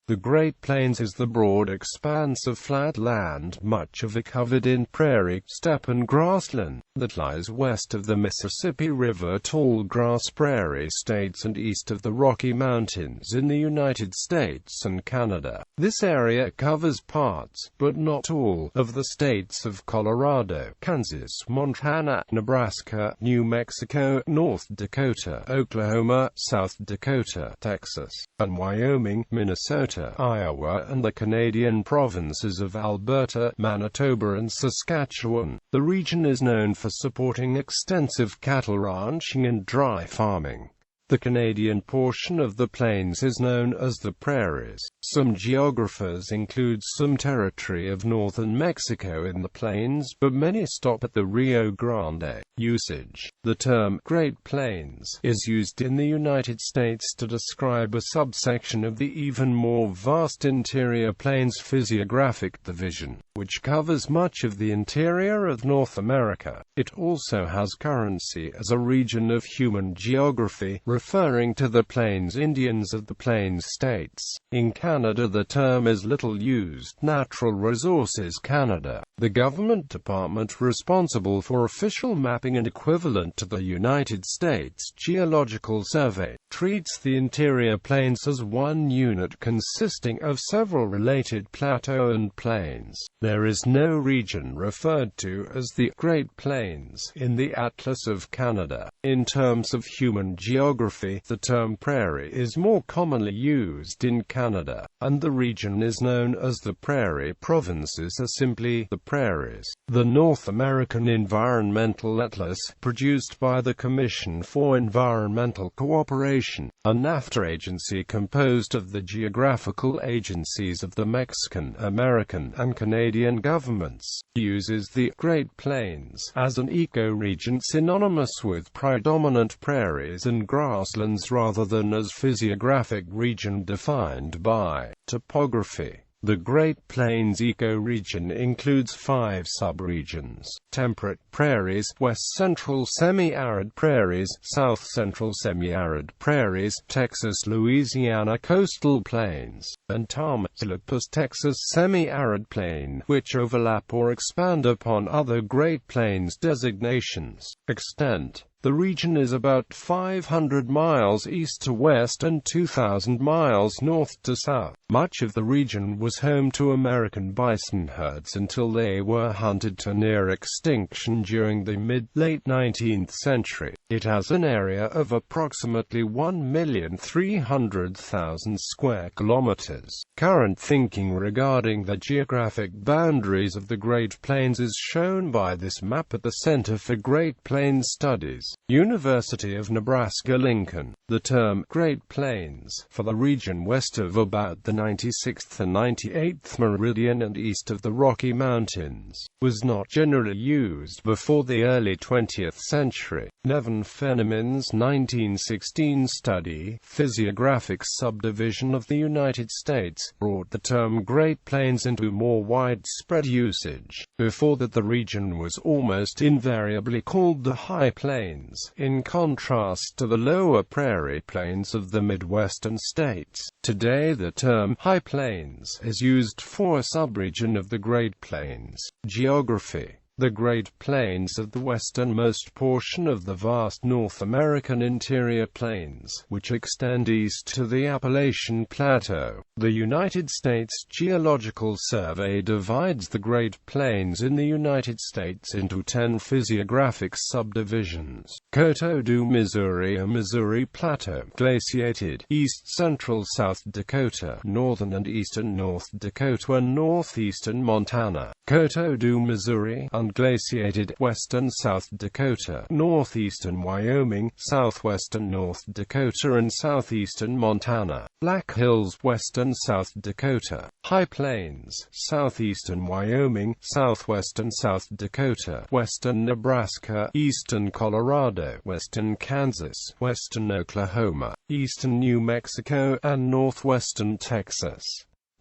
The Great Plains is the broad expanse of flat land, much of it covered in prairie, steppe and grassland, that lies west of the Mississippi River, tallgrass prairie states and east of the Rocky Mountains in the United States and Canada. This area covers parts, but not all, of the states of Colorado, Kansas, Montana, Nebraska, New Mexico, North Dakota, Oklahoma, South Dakota, Texas, and Wyoming, Minnesota, Iowa, and the Canadian provinces of Alberta, Manitoba and Saskatchewan. The region is known for supporting extensive cattle ranching and dry farming. The Canadian portion of the plains is known as the Prairies. Some geographers include some territory of northern Mexico in the plains, but many stop at the Rio Grande. Usage. The term Great Plains is used in the United States to describe a subsection of the even more vast interior plains physiographic division, which covers much of the interior of North America. It also has currency as a region of human geography, referring to the Plains Indians of the Plains states. In Canada, the term is little used. Natural Resources Canada, the government department responsible for official mapping and equivalent to the United States Geological Survey, treats the interior plains as one unit consisting of several related plateaux and plains. There is no region referred to as the Great Plains in the Atlas of Canada. In terms of human geography, the term prairie is more commonly used in Canada, and the region is known as the Prairie Provinces or simply the Prairies. The North American Environmental Atlas, produced by the Commission for Environmental Cooperation, a NAFTA agency composed of the geographical agencies of the Mexican, American, and Canadian governments, uses the Great Plains as an ecoregion synonymous with predominant prairies and grasslands rather than as physiographic region defined by topography. The Great Plains ecoregion includes 5 subregions: temperate prairies, west-central semi-arid prairies, south-central semi-arid prairies, Texas-Louisiana coastal plains, and Tamaulipas Texas semi-arid plain, which overlap or expand upon other Great Plains designations. Extent. The region is about 500 miles east to west and 2,000 miles north to south. Much of the region was home to American bison herds until they were hunted to near extinction during the mid-late 19th century. It has an area of approximately 1,300,000 square kilometers. Current thinking regarding the geographic boundaries of the Great Plains is shown by this map at the Center for Great Plains Studies, University of Nebraska-Lincoln. The term Great Plains for the region west of about the 96th and 98th meridian and east of the Rocky Mountains was not generally used before the early 20th century. Nevin Fenneman's 1916 study, Physiographic Subdivision of the United States, brought the term Great Plains into more widespread usage. Before that, the region was almost invariably called the High Plains, in contrast to the lower prairie plains of the Midwestern states. Today, the term High Plains is used for a subregion of the Great Plains. Geography. The Great Plains are the westernmost portion of the vast North American interior plains, which extend east to the Appalachian Plateau. The United States Geological Survey divides the Great Plains in the United States into 10 physiographic subdivisions. Coteau du Missouri, a Missouri Plateau, glaciated, east-central South Dakota, northern and eastern North Dakota and northeastern Montana. Coteau du Missouri, unglaciated, western South Dakota, northeastern Wyoming, southwestern North Dakota and southeastern Montana. Black Hills, western South Dakota. High Plains, southeastern Wyoming, southwestern South Dakota, western Nebraska, eastern Colorado, western Kansas, western Oklahoma, eastern New Mexico, and northwestern Texas.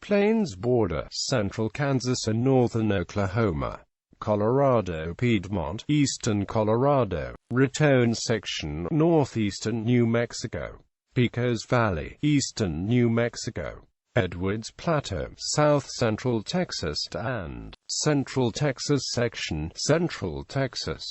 Plains border, central Kansas and northern Oklahoma. Colorado Piedmont, eastern Colorado. Raton section, northeastern New Mexico. Pecos Valley, eastern New Mexico. Edwards Plateau, south-central Texas, and Central Texas section, Central Texas.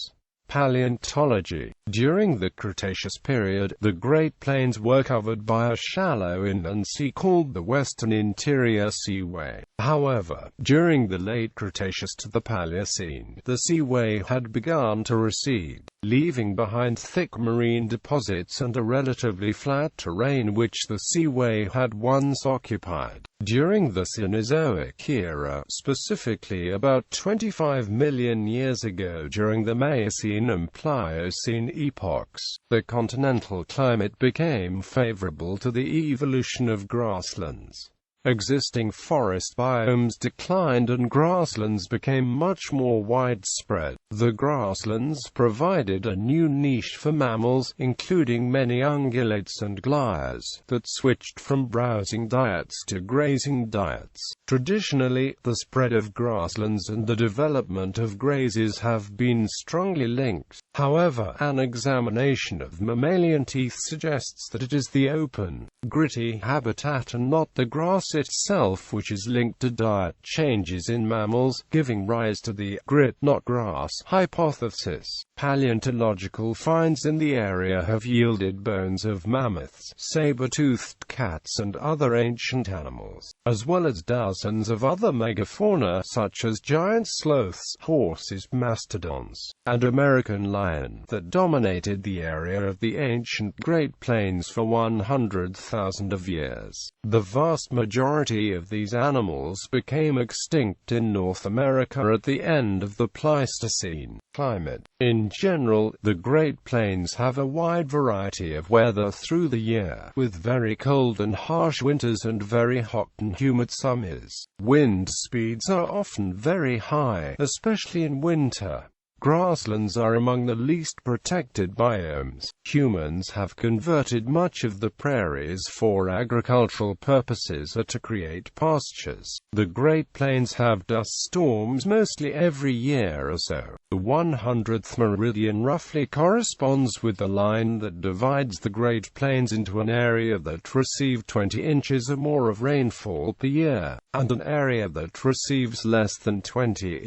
Paleontology. During the Cretaceous period, the Great Plains were covered by a shallow inland sea called the Western Interior Seaway. However, during the late Cretaceous to the Paleocene, the seaway had begun to recede, leaving behind thick marine deposits and a relatively flat terrain which the seaway had once occupied. During the Cenozoic era, specifically about 25 million years ago during the Miocene and Pliocene epochs, the continental climate became favorable to the evolution of grasslands. Existing forest biomes declined and grasslands became much more widespread. The grasslands provided a new niche for mammals, including many ungulates and glias, that switched from browsing diets to grazing diets. Traditionally, the spread of grasslands and the development of grazes have been strongly linked. However, an examination of mammalian teeth suggests that it is the open, gritty habitat and not the grass itself which is linked to diet changes in mammals, giving rise to the grit not grass hypothesis. Paleontological finds in the area have yielded bones of mammoths, saber-toothed cats and other ancient animals, as well as dozens of other megafauna such as giant sloths, horses, mastodons, and American lion that dominated the area of the ancient Great Plains for 100,000 of years. The vast majority of these animals became extinct in North America at the end of the Pleistocene. Climate. In general, the Great Plains have a wide variety of weather through the year, with very cold and harsh winters and very hot and humid summers. Wind speeds are often very high, especially in winter. Grasslands are among the least protected biomes. Humans have converted much of the prairies for agricultural purposes or to create pastures. The Great Plains have dust storms mostly every year or so. The 100th meridian roughly corresponds with the line that divides the Great Plains into an area that receives 20 inches or more of rainfall per year, and an area that receives less than 20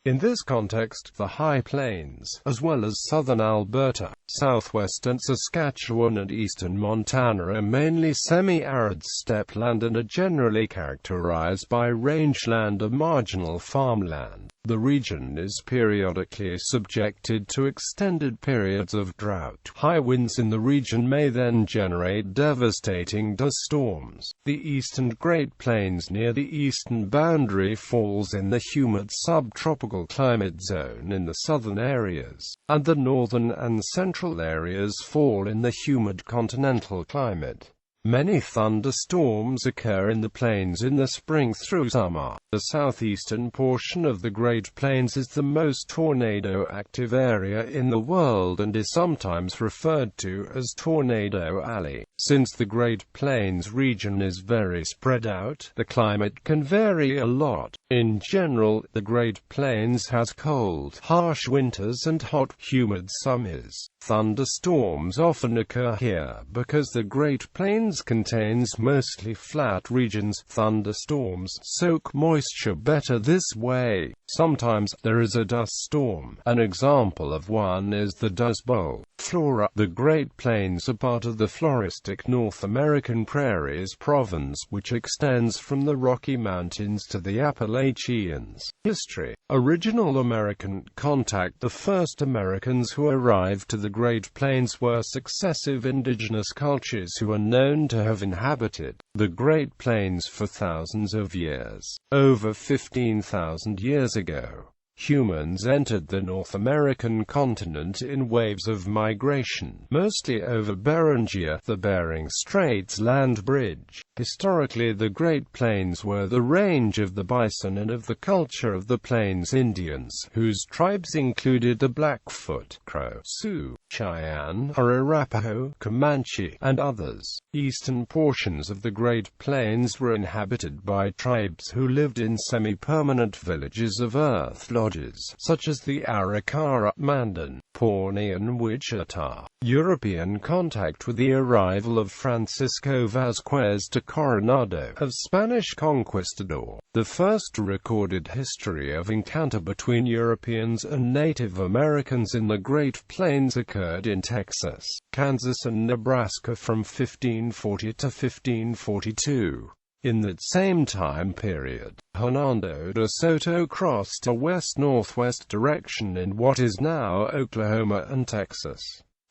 in this context, the High Plains, as well as southern Alberta, southwestern Saskatchewan and eastern Montana are mainly semi-arid steppe land and are generally characterized by rangeland or marginal farmland. The region is periodically subjected to extended periods of drought. High winds in the region may then generate devastating dust storms. The eastern Great Plains near the eastern boundary falls in the humid subtropical climate zone in the southern areas, and the northern and central areas fall in the humid continental climate. Many thunderstorms occur in the plains in the spring through summer. The southeastern portion of the Great Plains is the most tornado-active area in the world and is sometimes referred to as Tornado Alley. Since the Great Plains region is very spread out, the climate can vary a lot. In general, the Great Plains has cold, harsh winters and hot, humid summers. Thunderstorms often occur here because the Great Plains contains mostly flat regions. Thunderstorms soak moisture better this way. Sometimes there is a dust storm. An example of one is the Dust Bowl. Flora. The Great Plains are part of the floristic North American Prairies province, which extends from the Rocky Mountains to the Appalachians. History. Original American contact. The first Americans who arrived to the Great Plains were successive indigenous cultures who are known to have inhabited the Great Plains for thousands of years. Over 15,000 years ago, humans entered the North American continent in waves of migration, mostly over Beringia, the Bering Straits land bridge. Historically, the Great Plains were the range of the bison and of the culture of the Plains Indians, whose tribes included the Blackfoot, Crow, Sioux, Cheyenne, Arapaho, Comanche, and others. Eastern portions of the Great Plains were inhabited by tribes who lived in semi-permanent villages of earth lodges, such as the Arikara, Mandan, Pawnee and Wichita. European contact with the arrival of Francisco Vázquez de Coronado, of Spanish conquistador. The first recorded history of encounter between Europeans and Native Americans in the Great Plains occurred in Texas, Kansas and Nebraska from 1540 to 1542. In that same time period, Hernando de Soto crossed a west-northwest direction in what is now Oklahoma and Texas.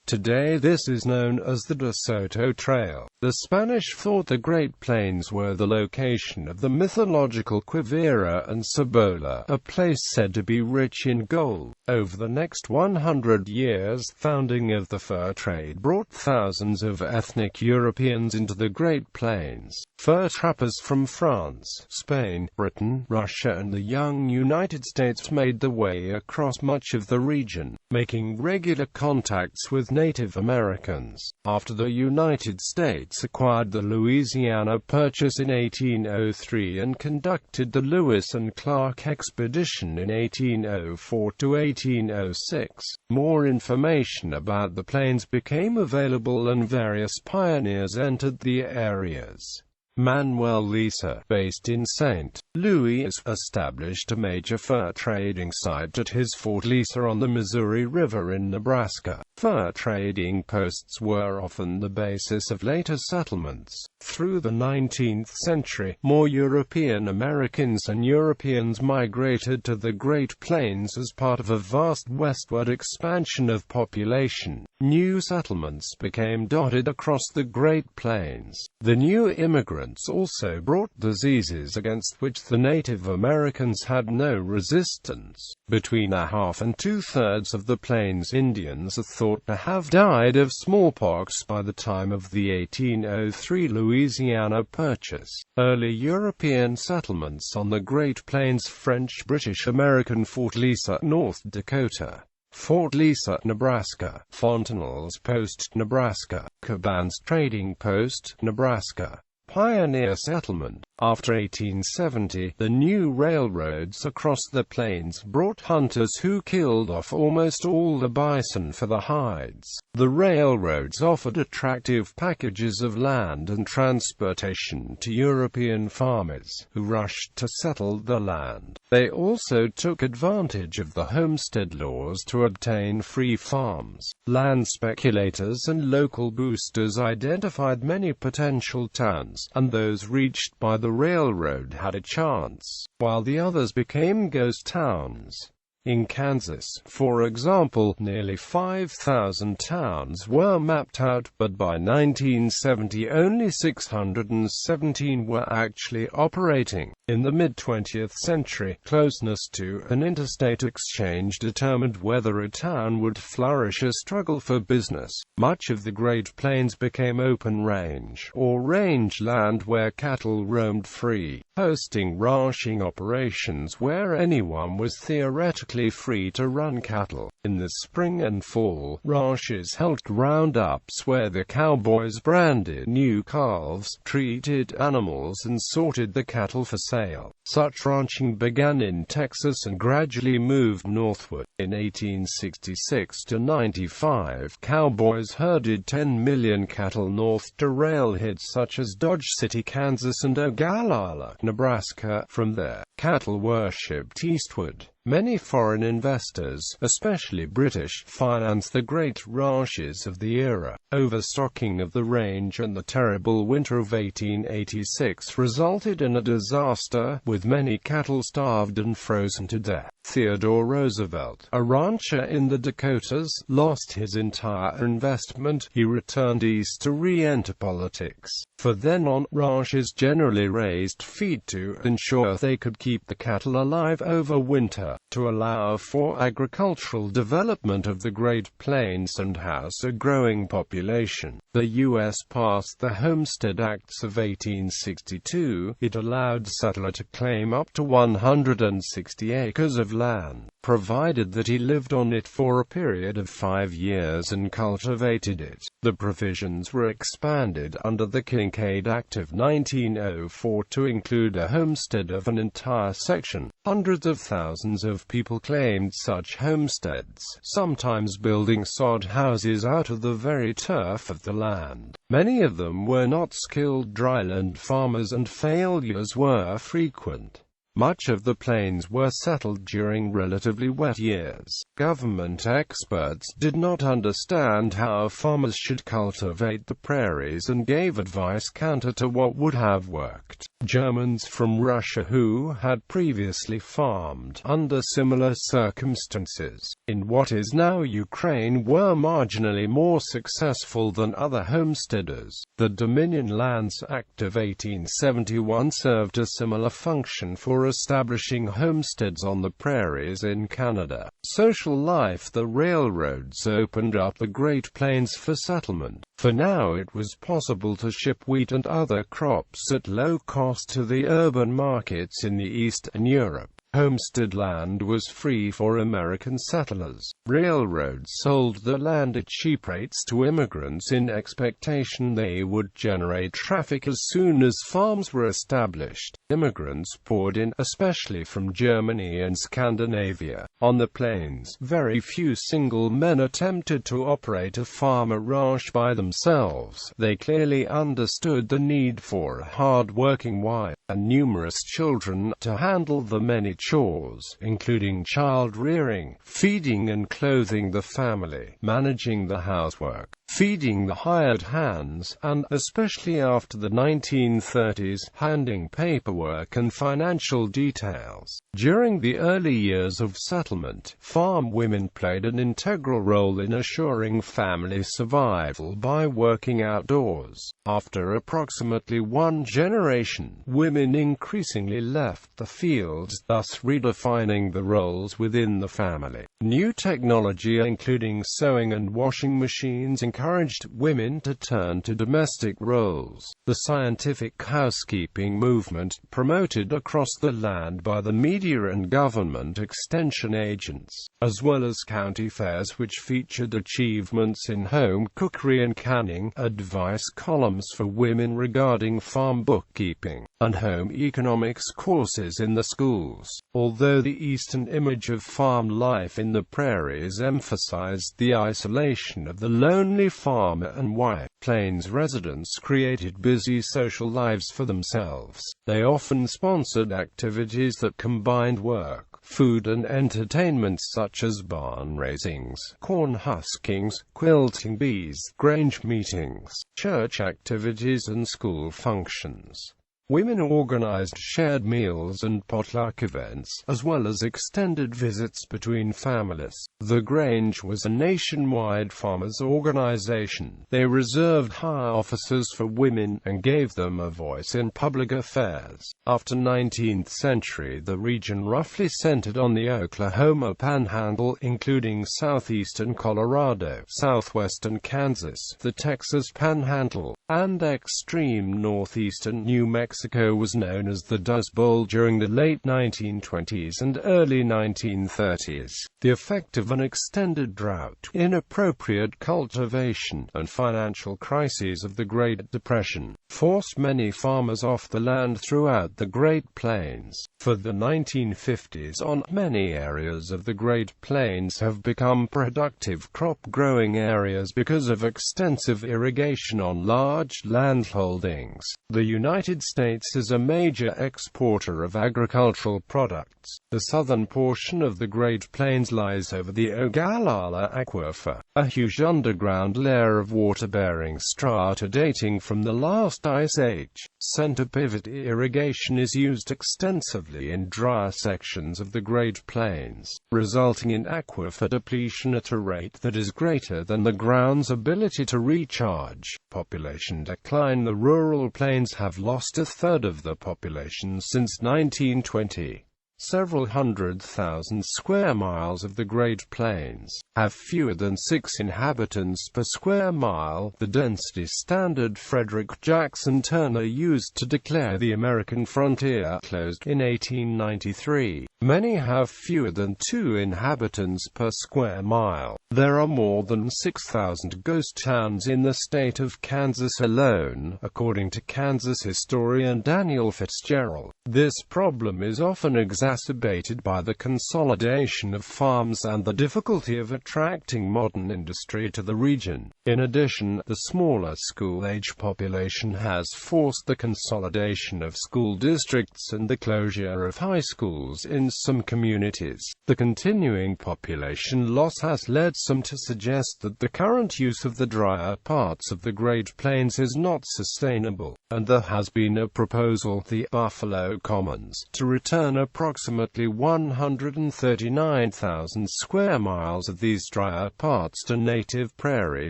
Today this is known as the De Soto Trail. The Spanish thought the Great Plains were the location of the mythological Quivira and Cibola, a place said to be rich in gold. Over the next 100 years, founding of the fur trade brought thousands of ethnic Europeans into the Great Plains. Fur trappers from France, Spain, Britain, Russia and the young United States made their way across much of the region, making regular contacts with Native Americans. After the United States acquired the Louisiana Purchase in 1803 and conducted the Lewis and Clark Expedition in 1804 to 1806, more information about the plains became available and various pioneers entered the areas. Manuel Lisa, based in St. Louis, established a major fur trading site at his Fort Lisa on the Missouri River in Nebraska. Fur trading posts were often the basis of later settlements. Through the 19th century, more European Americans and Europeans migrated to the Great Plains as part of a vast westward expansion of population. New settlements became dotted across the Great Plains. The new immigrants also brought diseases against which the Native Americans had no resistance. Between a half and two-thirds of the Plains Indians are thought to have died of smallpox by the time of the 1803 Louisiana Purchase. Early European settlements on the Great Plains: French-British-American Fort Lisa, North Dakota; Fort Lisa, Nebraska; Fontenelle's Post, Nebraska; Caban's Trading Post, Nebraska. Pioneer settlement. After 1870, the new railroads across the plains brought hunters who killed off almost all the bison for the hides. The railroads offered attractive packages of land and transportation to European farmers, who rushed to settle the land. They also took advantage of the homestead laws to obtain free farms. Land speculators and local boosters identified many potential towns, and those reached by the railroad had a chance, while the others became ghost towns. In Kansas, for example, nearly 5,000 towns were mapped out, but by 1970 only 617 were actually operating. In the mid-20th century, closeness to an interstate exchange determined whether a town would flourish. A struggle for business. Much of the Great Plains became open range, or rangeland where cattle roamed free, hosting ranching operations where anyone was theoretically free to run cattle. In the spring and fall, ranches held roundups where the cowboys branded new calves, treated animals and sorted the cattle for sale. Such ranching began in Texas and gradually moved northward. In 1866 to 95, cowboys herded 10 million cattle north to railheads such as Dodge City, Kansas and Ogallala, Nebraska. From there, cattle were shipped eastward. Many foreign investors, especially British, financed the great ranches of the era. Overstocking of the range and the terrible winter of 1886 resulted in a disaster, with many cattle starved and frozen to death. Theodore Roosevelt, a rancher in the Dakotas, lost his entire investment. He returned east to re-enter politics. For then on, ranchers generally raised feed to ensure they could keep the cattle alive over winter, to allow for agricultural development of the Great Plains and house a growing population. The U.S. passed the Homestead Acts of 1862. It allowed settler to claim up to 160 acres of land, provided that he lived on it for a period of 5 years and cultivated it. The provisions were expanded under the Kincaid Act of 1904 to include a homestead of an entire section. Hundreds of thousands of people claimed such homesteads, sometimes building sod houses out of the very turf of the land. Many of them were not skilled dryland farmers, and failures were frequent. Much of the plains were settled during relatively wet years. Government experts did not understand how farmers should cultivate the prairies and gave advice counter to what would have worked. Germans from Russia who had previously farmed under similar circumstances in what is now Ukraine were marginally more successful than other homesteaders. The Dominion Lands Act of 1871 served a similar function for establishing homesteads on the prairies in Canada. Social life. The railroads opened up the Great Plains for settlement. For now it was possible to ship wheat and other crops at low cost to the urban markets in the East and Europe. Homestead land was free for American settlers. Railroads sold the land at cheap rates to immigrants in expectation they would generate traffic as soon as farms were established. Immigrants poured in, especially from Germany and Scandinavia. On the plains, very few single men attempted to operate a farm or ranch by themselves. They clearly understood the need for a hard-working wife and numerous children to handle the many chores, including child-rearing, feeding and clothing the family, managing the housework, feeding the hired hands, and, especially after the 1930s, handling paperwork and financial details. During the early years of settlement, farm women played an integral role in assuring family survival by working outdoors. After approximately one generation, women increasingly left the fields, thus redefining the roles within the family. New technology, including sewing and washing machines, encouraged women to turn to domestic roles. The scientific housekeeping movement, promoted across the land by the media and government extension agents, as well as county fairs which featured achievements in home cookery and canning, advice columns for women regarding farm bookkeeping, and home economics courses in the schools. Although the eastern image of farm life in the prairies emphasized the isolation of the lonely farmer and wife, plains residents created busy social lives for themselves. They often sponsored activities that combined work, food and entertainment such as barn raisings, corn huskings, quilting bees, grange meetings, church activities and school functions. Women organized shared meals and potluck events, as well as extended visits between families. The Grange was a nationwide farmers' organization. They reserved high offices for women, and gave them a voice in public affairs. After 19th century, the region roughly centered on the Oklahoma Panhandle, including southeastern Colorado, southwestern Kansas, the Texas Panhandle, and extreme northeastern New Mexico was known as the Dust Bowl during the late 1920s and early 1930s. The effect of an extended drought, inappropriate cultivation, and financial crises of the Great Depression forced many farmers off the land throughout the Great Plains. For the 1950s on, many areas of the Great Plains have become productive crop-growing areas because of extensive irrigation on large landholdings. The United States is a major exporter of agricultural products. The southern portion of the Great Plains lies over the Ogallala Aquifer, a huge underground layer of water-bearing strata dating from the last ice age. Center pivot irrigation is used extensively in drier sections of the Great Plains, resulting in aquifer depletion at a rate that is greater than the ground's ability to recharge. Population decline. The rural plains have lost a third of the population since 1920. Several 100,000 square miles of the Great Plains have fewer than 6 inhabitants per square mile, the density standard Frederick Jackson Turner used to declare the American frontier closed in 1893. Many have fewer than 2 inhabitants per square mile. There are more than 6,000 ghost towns in the state of Kansas alone, according to Kansas historian Daniel Fitzgerald. This problem is often exacerbated by the consolidation of farms and the difficulty of attracting modern industry to the region. In addition, the smaller school-age population has forced the consolidation of school districts and the closure of high schools in some communities. The continuing population loss has led some to suggest that the current use of the drier parts of the Great Plains is not sustainable, and there has been a proposal, the Buffalo Commons, to return approximately 139,000 square miles of these drier parts to native prairie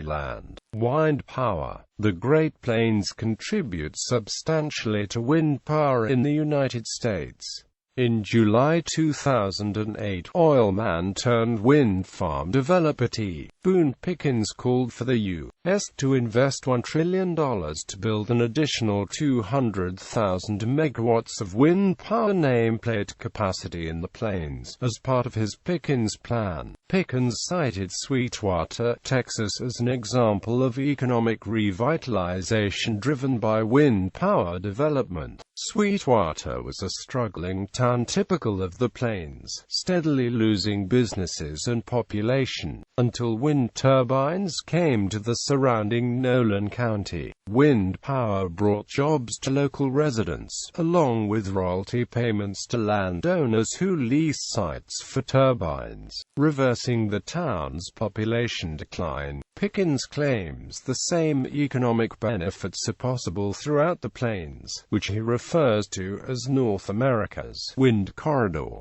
land. Wind power. The Great Plains contributes substantially to wind power in the United States. In July 2008, oilman turned wind farm developer T. Boone Pickens called for the U.S. to invest $1 trillion to build an additional 200,000 megawatts of wind power nameplate capacity in the plains, as part of his Pickens plan. Pickens cited Sweetwater, Texas as an example of economic revitalization driven by wind power development. Sweetwater was a struggling town typical of the plains, steadily losing businesses and population, until wind turbines came to the surrounding Nolan County. Wind power brought jobs to local residents, along with royalty payments to landowners who leased sites for turbines, reversing the town's population decline. Pickens claims the same economic benefits are possible throughout the plains, which he refers to as North America's wind corridor.